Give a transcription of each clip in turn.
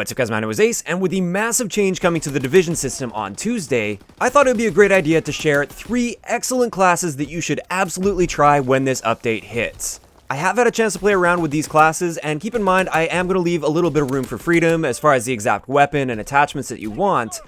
What's up guys, my name is Ace, and with the massive change coming to the division system on Tuesday, I thought it would be a great idea to share 3 excellent classes that you should absolutely try when this update hits. I have had a chance to play around with these classes, and keep in mind I am going to leave a little bit of room for freedom as far as the exact weapon and attachments that you want,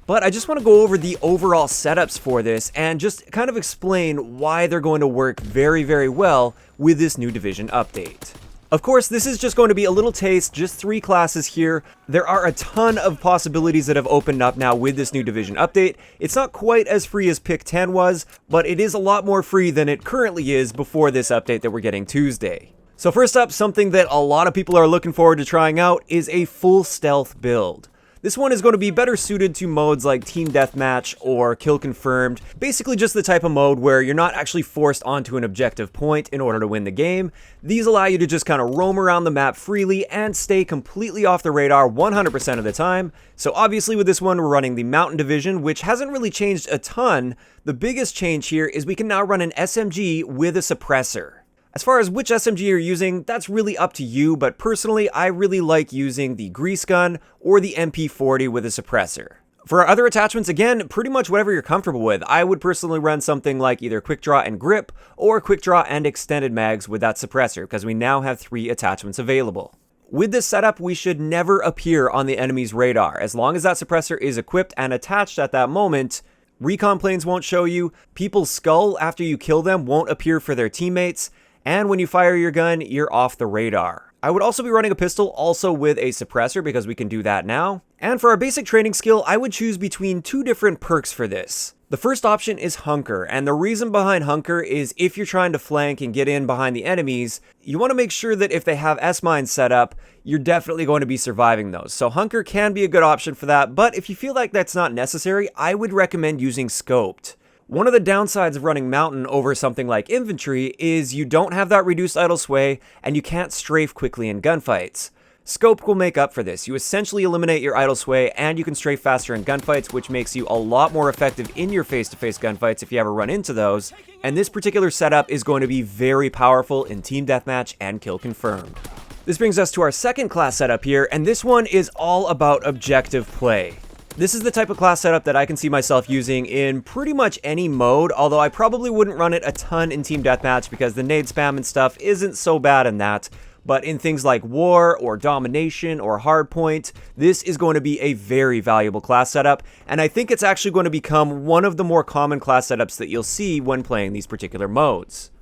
but I just want to go over the overall setups for this and just kind of explain why they're going to work very well with this new division update. Of course, this is just going to be a little taste, just 3 classes here. There are a ton of possibilities that have opened up now with this new division update. It's not quite as free as Pick 10 was, but it is a lot more free than it currently is before this update that we're getting Tuesday. So first up, something that a lot of people are looking forward to trying out is a full stealth build. This one is going to be better suited to modes like Team Deathmatch or Kill Confirmed, basically just the type of mode where you're not actually forced onto an objective point in order to win the game. These allow you to just kind of roam around the map freely and stay completely off the radar 100% of the time. So obviously with this one we're running the Mountain Division, which hasn't really changed a ton. The biggest change here is we can now run an SMG with a suppressor. As far as which SMG you're using, that's really up to you, but personally, I really like using the Grease Gun or the MP40 with a suppressor. For our other attachments, again, pretty much whatever you're comfortable with. I would personally run something like either Quick Draw and Grip, or Quick Draw and Extended Mags with that suppressor, because we now have 3 attachments available. With this setup, we should never appear on the enemy's radar. As long as that suppressor is equipped and attached at that moment, recon planes won't show you, people's skull after you kill them won't appear for their teammates, and when you fire your gun, you're off the radar. I would also be running a pistol also with a suppressor because we can do that now. And for our basic training skill, I would choose between 2 different perks for this. The first option is Hunker, and the reason behind Hunker is if you're trying to flank and get in behind the enemies, you want to make sure that if they have S-mines set up, you're definitely going to be surviving those. So Hunker can be a good option for that, but if you feel like that's not necessary, I would recommend using Scoped. One of the downsides of running Mountain over something like Infantry is you don't have that reduced idle sway and you can't strafe quickly in gunfights. Scope will make up for this. You essentially eliminate your idle sway and you can strafe faster in gunfights, which makes you a lot more effective in your face-to-face gunfights if you ever run into those. And this particular setup is going to be very powerful in Team Deathmatch and Kill Confirmed. This brings us to our second class setup here, and this one is all about objective play. This is the type of class setup that I can see myself using in pretty much any mode, although I probably wouldn't run it a ton in Team Deathmatch because the nade spam and stuff isn't so bad in that. But in things like War or Domination or Hardpoint, this is going to be a very valuable class setup, and I think it's actually going to become one of the more common class setups that you'll see when playing these particular modes.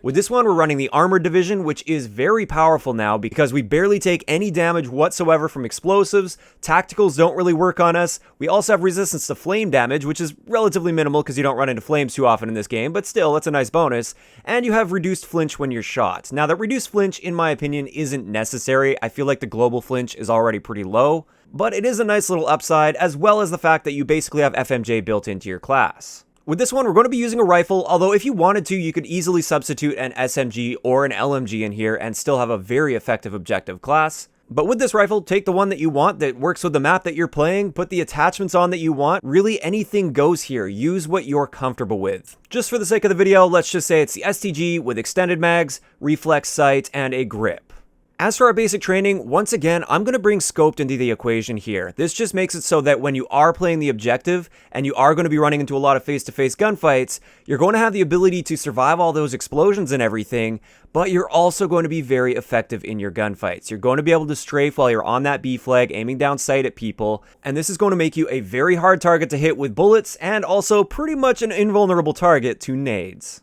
With this one, we're running the Armored Division, which is very powerful now because we barely take any damage whatsoever from explosives. Tacticals don't really work on us. We also have resistance to flame damage, which is relatively minimal because you don't run into flames too often in this game, but still, that's a nice bonus. And you have reduced flinch when you're shot. Now, that reduced flinch, in my opinion, isn't necessary. I feel like the global flinch is already pretty low, but it is a nice little upside, as well as the fact that you basically have FMJ built into your class. With this one, we're going to be using a rifle, although if you wanted to, you could easily substitute an SMG or an LMG in here and still have a very effective objective class. But with this rifle, take the one that you want that works with the map that you're playing, put the attachments on that you want. Really, anything goes here. Use what you're comfortable with. Just for the sake of the video, let's just say it's the STG with extended mags, reflex sight, and a grip. As for our basic training, once again, I'm going to bring Scoped into the equation here. This just makes it so that when you are playing the objective, and you are going to be running into a lot of face-to-face gunfights, you're going to have the ability to survive all those explosions and everything, but you're also going to be very effective in your gunfights. You're going to be able to strafe while you're on that B flag, aiming down sight at people, and this is going to make you a very hard target to hit with bullets, and also pretty much an invulnerable target to nades.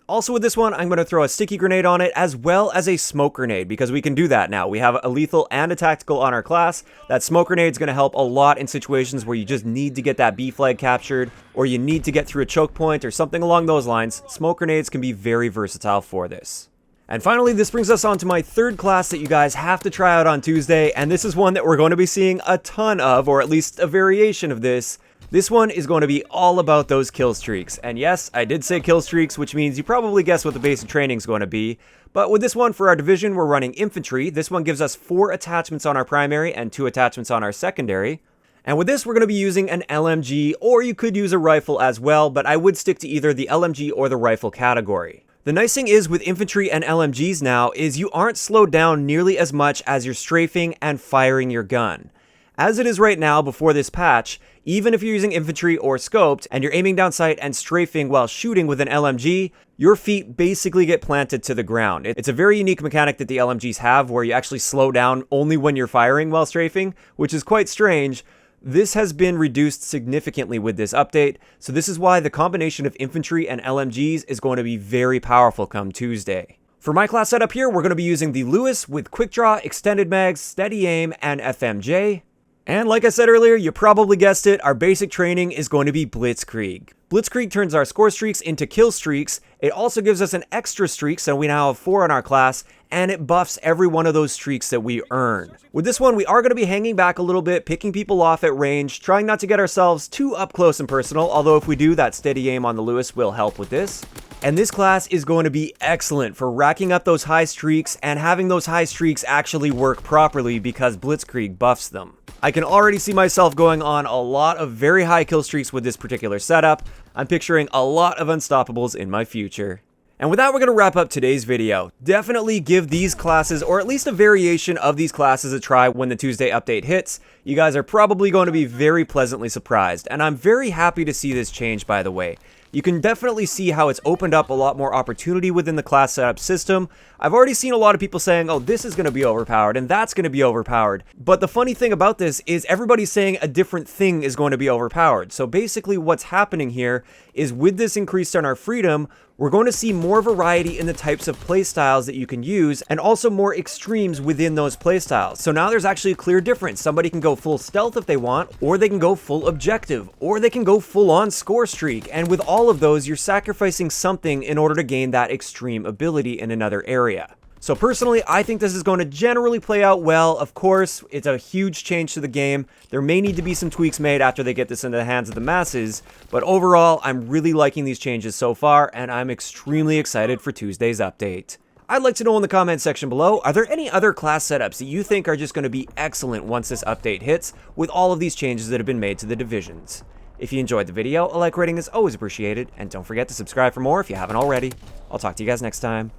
Also with this one, I'm going to throw a sticky grenade on it as well as a smoke grenade because we can do that now. We have a lethal and a tactical on our class. That smoke grenade is going to help a lot in situations where you just need to get that B flag captured or you need to get through a choke point or something along those lines. Smoke grenades can be very versatile for this. And finally, this brings us on to my third class that you guys have to try out on Tuesday, and this is one that we're going to be seeing a ton of, or at least a variation of this. This one is going to be all about those kill streaks. And yes, I did say kill streaks, which means you probably guess what the basic training is going to be. But with this one, for our division, we're running Infantry. This one gives us 4 attachments on our primary and 2 attachments on our secondary. And with this, we're going to be using an LMG, or you could use a rifle as well, but I would stick to either the LMG or the rifle category. The nice thing is with infantry and LMGs now is you aren't slowed down nearly as much as you're strafing and firing your gun. As it is right now before this patch, even if you're using infantry or scoped and you're aiming down sight and strafing while shooting with an LMG, your feet basically get planted to the ground. It's a very unique mechanic that the LMGs have where you actually slow down only when you're firing while strafing, which is quite strange. This has been reduced significantly with this update, so this is why the combination of infantry and LMGs is going to be very powerful come Tuesday. For my class setup here, we're going to be using the Lewis with quick draw, extended mags, steady aim, and FMJ. And like I said earlier, you probably guessed it, our basic training is going to be Blitzkrieg. Blitzkrieg turns our score streaks into kill streaks. It also gives us an extra streak, so we now have 4 in our class, and it buffs every one of those streaks that we earn. With this one, we are going to be hanging back a little bit, picking people off at range, trying not to get ourselves too up close and personal, although if we do, that steady aim on the Lewis will help with this. And this class is going to be excellent for racking up those high streaks and having those high streaks actually work properly because Blitzkrieg buffs them. I can already see myself going on a lot of very high kill streaks with this particular setup. I'm picturing a lot of unstoppables in my future. And with that, we're going to wrap up today's video. Definitely give these classes, or at least a variation of these classes, a try when the Tuesday update hits. You guys are probably going to be very pleasantly surprised, and I'm very happy to see this change, by the way. You can definitely see how it's opened up a lot more opportunity within the class setup system. I've already seen a lot of people saying, oh, this is going to be overpowered and that's going to be overpowered. But the funny thing about this is everybody's saying a different thing is going to be overpowered. So basically what's happening here is with this increase in our freedom, we're going to see more variety in the types of playstyles that you can use and also more extremes within those playstyles. So now there's actually a clear difference. Somebody can go full stealth if they want, or they can go full objective, or they can go full on score streak. And with all of those, you're sacrificing something in order to gain that extreme ability in another area. So personally, I think this is going to generally play out well. Of course, it's a huge change to the game. There may need to be some tweaks made after they get this into the hands of the masses, but overall, I'm really liking these changes so far, and I'm extremely excited for Tuesday's update. I'd like to know in the comments section below, are there any other class setups that you think are just going to be excellent once this update hits with all of these changes that have been made to the divisions? If you enjoyed the video, a like rating is always appreciated, and don't forget to subscribe for more if you haven't already. I'll talk to you guys next time.